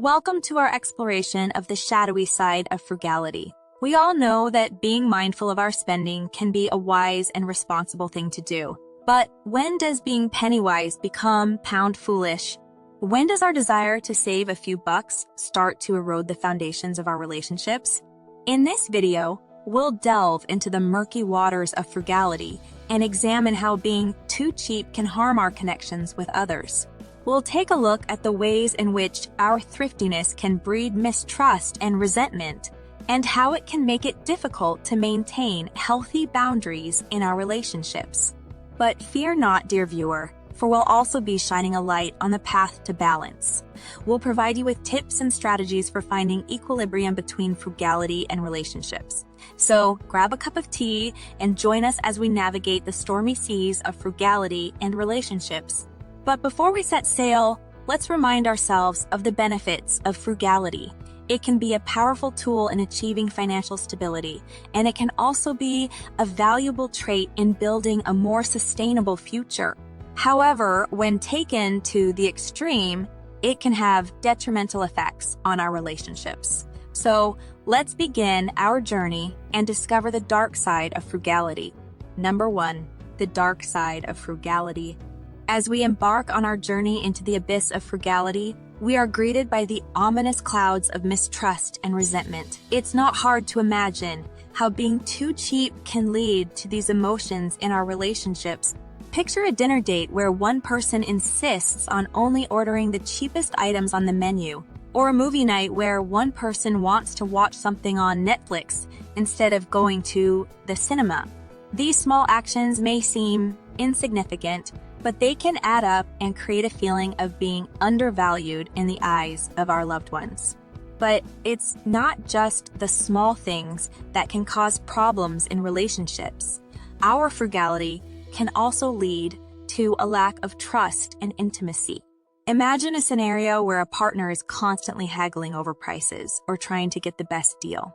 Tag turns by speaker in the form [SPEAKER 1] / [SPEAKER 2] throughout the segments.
[SPEAKER 1] Welcome to our exploration of the shadowy side of frugality. We all know that being mindful of our spending can be a wise and responsible thing to do. But when does being penny-wise become pound-foolish? When does our desire to save a few bucks start to erode the foundations of our relationships? In this video, we'll delve into the murky waters of frugality and examine how being too cheap can harm our connections with others. We'll take a look at the ways in which our thriftiness can breed mistrust and resentment, and how it can make it difficult to maintain healthy boundaries in our relationships. But fear not, dear viewer, for we'll also be shining a light on the path to balance. We'll provide you with tips and strategies for finding equilibrium between frugality and relationships. So grab a cup of tea and join us as we navigate the stormy seas of frugality and relationships. But before we set sail, let's remind ourselves of the benefits of frugality. It can be a powerful tool in achieving financial stability, and it can also be a valuable trait in building a more sustainable future. However, when taken to the extreme, it can have detrimental effects on our relationships. So let's begin our journey and discover the dark side of frugality. Number 1, the dark side of frugality. As we embark on our journey into the abyss of frugality, we are greeted by the ominous clouds of mistrust and resentment. It's not hard to imagine how being too cheap can lead to these emotions in our relationships. Picture a dinner date where one person insists on only ordering the cheapest items on the menu, or a movie night where one person wants to watch something on Netflix instead of going to the cinema. These small actions may seem insignificant, but they can add up and create a feeling of being undervalued in the eyes of our loved ones. But it's not just the small things that can cause problems in relationships. Our frugality can also lead to a lack of trust and intimacy. Imagine a scenario where a partner is constantly haggling over prices or trying to get the best deal.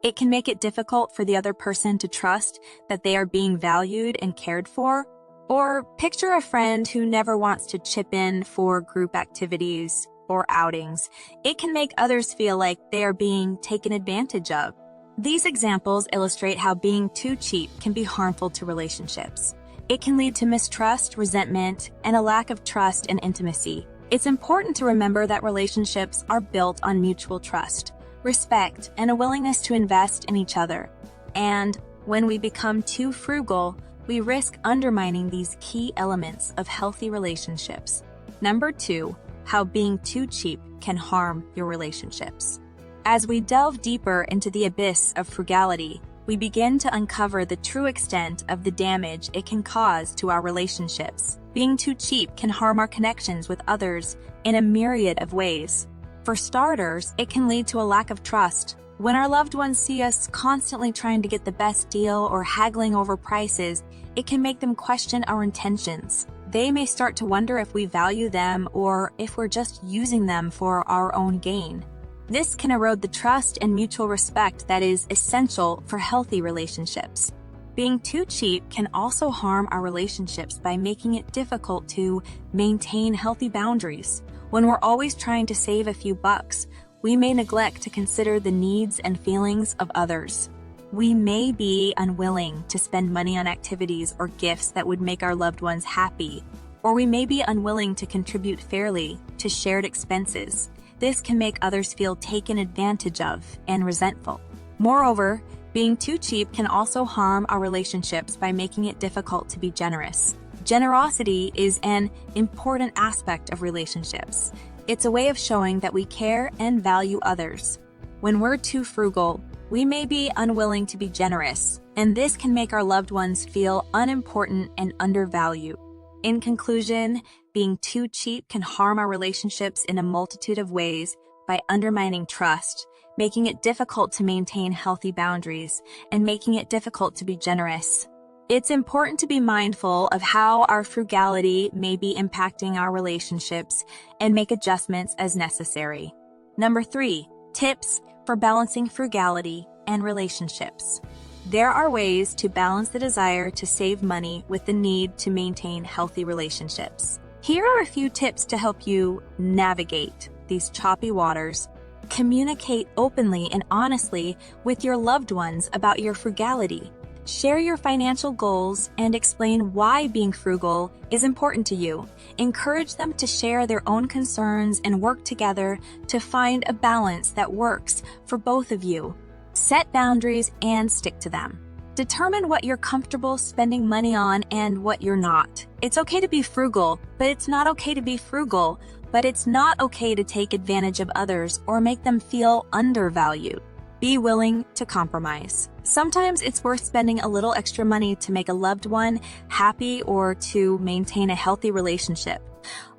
[SPEAKER 1] It can make it difficult for the other person to trust that they are being valued and cared for. Or picture a friend who never wants to chip in for group activities or outings. It can make others feel like they are being taken advantage of. These examples illustrate how being too cheap can be harmful to relationships. It can lead to mistrust, resentment, and a lack of trust and intimacy. It's important to remember that relationships are built on mutual trust, respect, and a willingness to invest in each other. And when we become too frugal, we risk undermining these key elements of healthy relationships. Number 2, how being too cheap can harm your relationships. As we delve deeper into the abyss of frugality, we begin to uncover the true extent of the damage it can cause to our relationships. Being too cheap can harm our connections with others in a myriad of ways. For starters, it can lead to a lack of trust. When our loved ones see us constantly trying to get the best deal or haggling over prices, it can make them question our intentions. They may start to wonder if we value them or if we're just using them for our own gain. This can erode the trust and mutual respect that is essential for healthy relationships. Being too cheap can also harm our relationships by making it difficult to maintain healthy boundaries. When we're always trying to save a few bucks, we may neglect to consider the needs and feelings of others. We may be unwilling to spend money on activities or gifts that would make our loved ones happy, or we may be unwilling to contribute fairly to shared expenses. This can make others feel taken advantage of and resentful. Moreover, being too cheap can also harm our relationships by making it difficult to be generous. Generosity is an important aspect of relationships. It's a way of showing that we care and value others. When we're too frugal, we may be unwilling to be generous, and this can make our loved ones feel unimportant and undervalued. In conclusion, being too cheap can harm our relationships in a multitude of ways by undermining trust, making it difficult to maintain healthy boundaries, and making it difficult to be generous. It's important to be mindful of how our frugality may be impacting our relationships and make adjustments as necessary. Number 3, tips for balancing frugality and relationships. There are ways to balance the desire to save money with the need to maintain healthy relationships. Here are a few tips to help you navigate. these choppy waters, communicate openly and honestly with your loved ones about your frugality. Share your financial goals and explain why being frugal is important to you. Encourage them to share their own concerns and work together to find a balance that works for both of you. Set boundaries and stick to them. Determine what you're comfortable spending money on and what you're not. It's okay to be frugal, but it's not okay to be frugal. But it's not okay to take advantage of others or make them feel undervalued. Be willing to compromise. Sometimes it's worth spending a little extra money to make a loved one happy or to maintain a healthy relationship.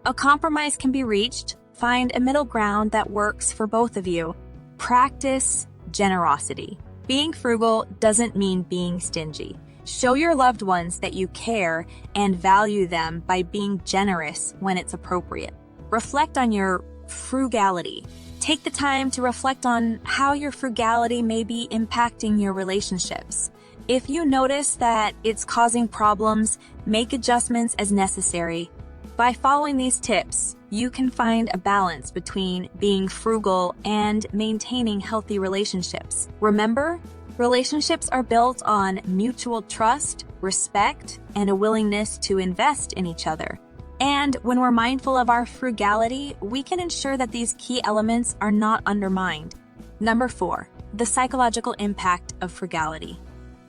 [SPEAKER 1] A compromise can be reached. Find a middle ground that works for both of you. Practice generosity. Being frugal doesn't mean being stingy. Show your loved ones that you care and value them by being generous when it's appropriate. Reflect on your frugality. Take the time to reflect on how your frugality may be impacting your relationships. If you notice that it's causing problems, make adjustments as necessary. By following these tips, you can find a balance between being frugal and maintaining healthy relationships. Remember, relationships are built on mutual trust, respect, and a willingness to invest in each other. And when we're mindful of our frugality, we can ensure that these key elements are not undermined. Number 4, the psychological impact of frugality.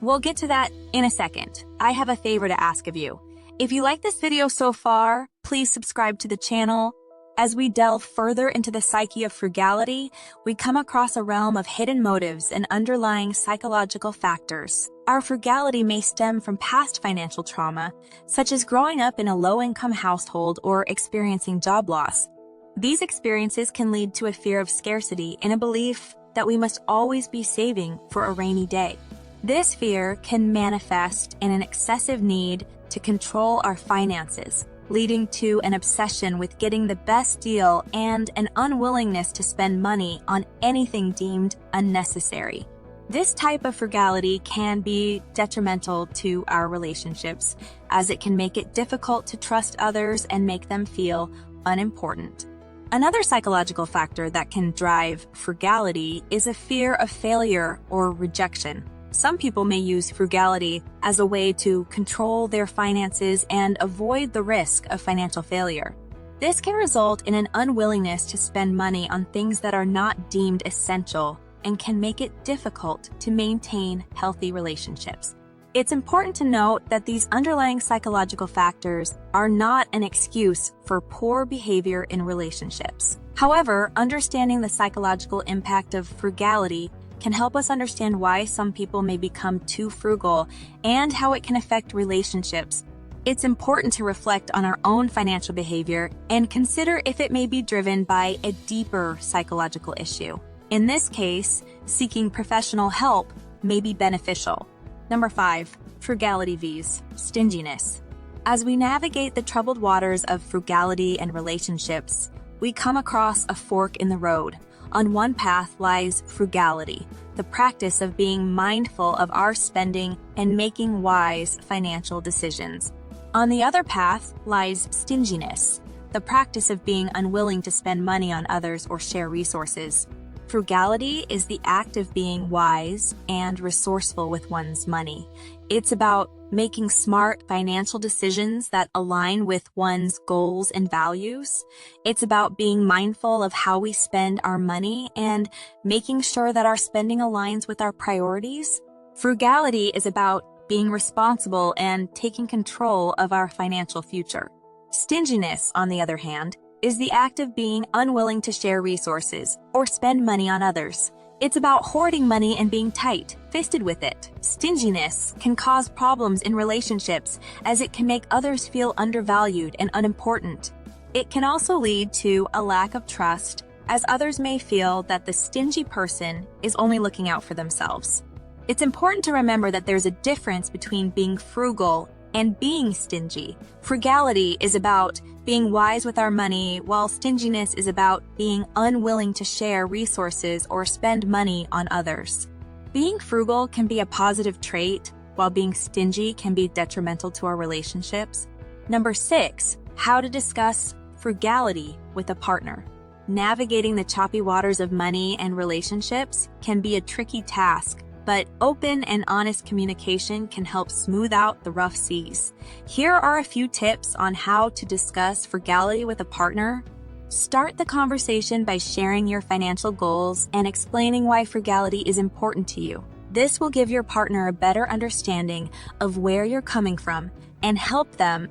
[SPEAKER 1] We'll get to that in a second. I have a favor to ask of you. If you like this video so far, please subscribe to the channel. As we delve further into the psyche of frugality, we come across a realm of hidden motives and underlying psychological factors. Our frugality may stem from past financial trauma, such as growing up in a low-income household or experiencing job loss. These experiences can lead to a fear of scarcity and a belief that we must always be saving for a rainy day. This fear can manifest in an excessive need to control our finances, leading to an obsession with getting the best deal and an unwillingness to spend money on anything deemed unnecessary. This type of frugality can be detrimental to our relationships, as it can make it difficult to trust others and make them feel unimportant. Another psychological factor that can drive frugality is a fear of failure or rejection. Some people may use frugality as a way to control their finances and avoid the risk of financial failure. This can result in an unwillingness to spend money on things that are not deemed essential and can make it difficult to maintain healthy relationships. It's important to note that these underlying psychological factors are not an excuse for poor behavior in relationships. However, understanding the psychological impact of frugality can help us understand why some people may become too frugal and how it can affect relationships. It's important to reflect on our own financial behavior and consider if it may be driven by a deeper psychological issue. In this case, seeking professional help may be beneficial. Number 5, frugality vs. stinginess. As we navigate the troubled waters of frugality and relationships, we come across a fork in the road. On one path lies frugality, the practice of being mindful of our spending and making wise financial decisions. On the other path lies stinginess, the practice of being unwilling to spend money on others or share resources. Frugality is the act of being wise and resourceful with one's money. It's about making smart financial decisions that align with one's goals and values. It's about being mindful of how we spend our money and making sure that our spending aligns with our priorities. Frugality is about being responsible and taking control of our financial future. Stinginess, on the other hand, is the act of being unwilling to share resources or spend money on others. It's about hoarding money and being tight-fisted with it. Stinginess can cause problems in relationships as it can make others feel undervalued and unimportant. It can also lead to a lack of trust, as others may feel that the stingy person is only looking out for themselves. It's important to remember that there's a difference between being frugal and being stingy. Frugality is about being wise with our money, while stinginess is about being unwilling to share resources or spend money on others. Being frugal can be a positive trait, while being stingy can be detrimental to our relationships. Number 6, how to discuss frugality with a partner. Navigating the choppy waters of money and relationships can be a tricky task, but open and honest communication can help smooth out the rough seas. Here are a few tips on how to discuss frugality with a partner. Start the conversation by sharing your financial goals and explaining why frugality is important to you. This will give your partner a better understanding of where you're coming from and help them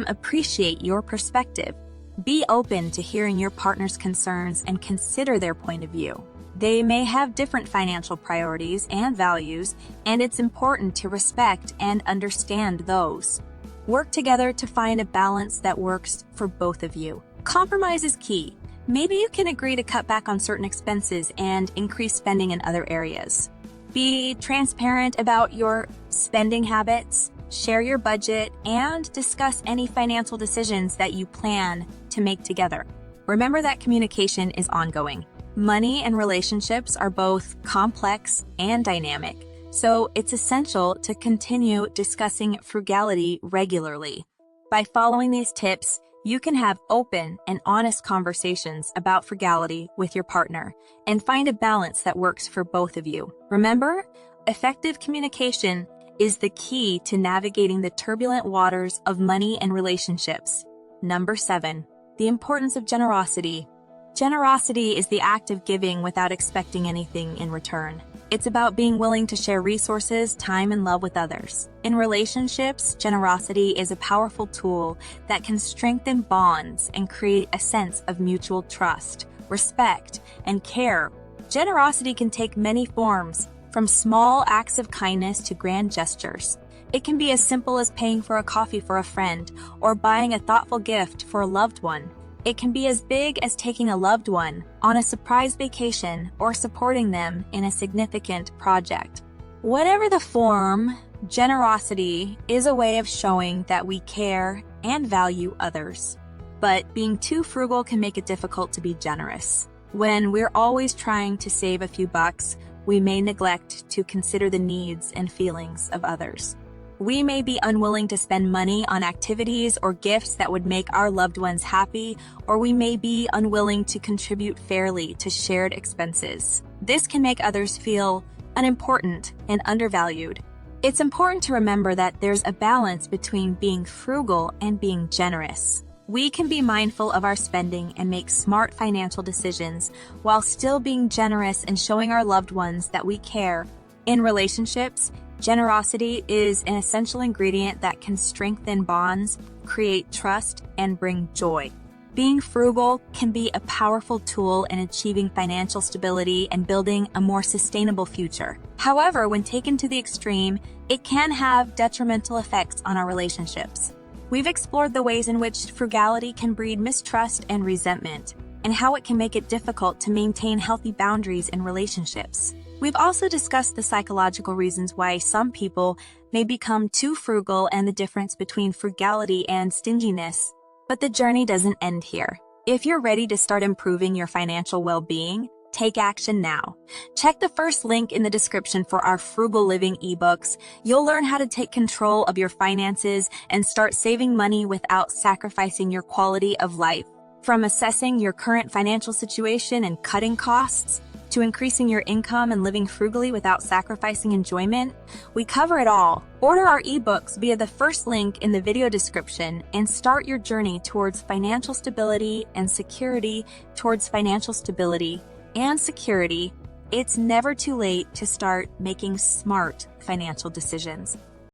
[SPEAKER 1] appreciate your perspective. Be open to hearing your partner's concerns and consider their point of view. They may have different financial priorities and values, and it's important to respect and understand those. Work together to find a balance that works for both of you. Compromise is key. Maybe you can agree to cut back on certain expenses and increase spending in other areas. Be transparent about your spending habits, share your budget, and discuss any financial decisions that you plan to make together. Remember that communication is ongoing. Money and relationships are both complex and dynamic, so it's essential to continue discussing frugality regularly. By following these tips, you can have open and honest conversations about frugality with your partner and find a balance that works for both of you. Remember, effective communication is the key to navigating the turbulent waters of money and relationships. Number 7, the importance of generosity. Generosity is the act of giving without expecting anything in return. It's about being willing to share resources, time, and love with others. In relationships, generosity is a powerful tool that can strengthen bonds and create a sense of mutual trust, respect, and care. Generosity can take many forms, from small acts of kindness to grand gestures. It can be as simple as paying for a coffee for a friend or buying a thoughtful gift for a loved one. It can be as big as taking a loved one on a surprise vacation or supporting them in a significant project. Whatever the form, generosity is a way of showing that we care and value others. But being too frugal can make it difficult to be generous. When we're always trying to save a few bucks, we may neglect to consider the needs and feelings of others. We may be unwilling to spend money on activities or gifts that would make our loved ones happy, or we may be unwilling to contribute fairly to shared expenses. This can make others feel unimportant and undervalued. It's important to remember that there's a balance between being frugal and being generous. We can be mindful of our spending and make smart financial decisions while still being generous and showing our loved ones that we care. In relationships, generosity is an essential ingredient that can strengthen bonds, create trust, and bring joy. Being frugal can be a powerful tool in achieving financial stability and building a more sustainable future. However, when taken to the extreme, it can have detrimental effects on our relationships. We've explored the ways in which frugality can breed mistrust and resentment, and how it can make it difficult to maintain healthy boundaries in relationships. We've also discussed the psychological reasons why some people may become too frugal and the difference between frugality and stinginess. But the journey doesn't end here. If you're ready to start improving your financial well-being, take action now. Check the first link in the description for our Frugal Living ebooks. You'll learn how to take control of your finances and start saving money without sacrificing your quality of life. From assessing your current financial situation and cutting costs, to increasing your income and living frugally without sacrificing enjoyment, we cover it all. Order our ebooks via the first link in the video description and start your journey towards financial stability and security. It's never too late to start making smart financial decisions.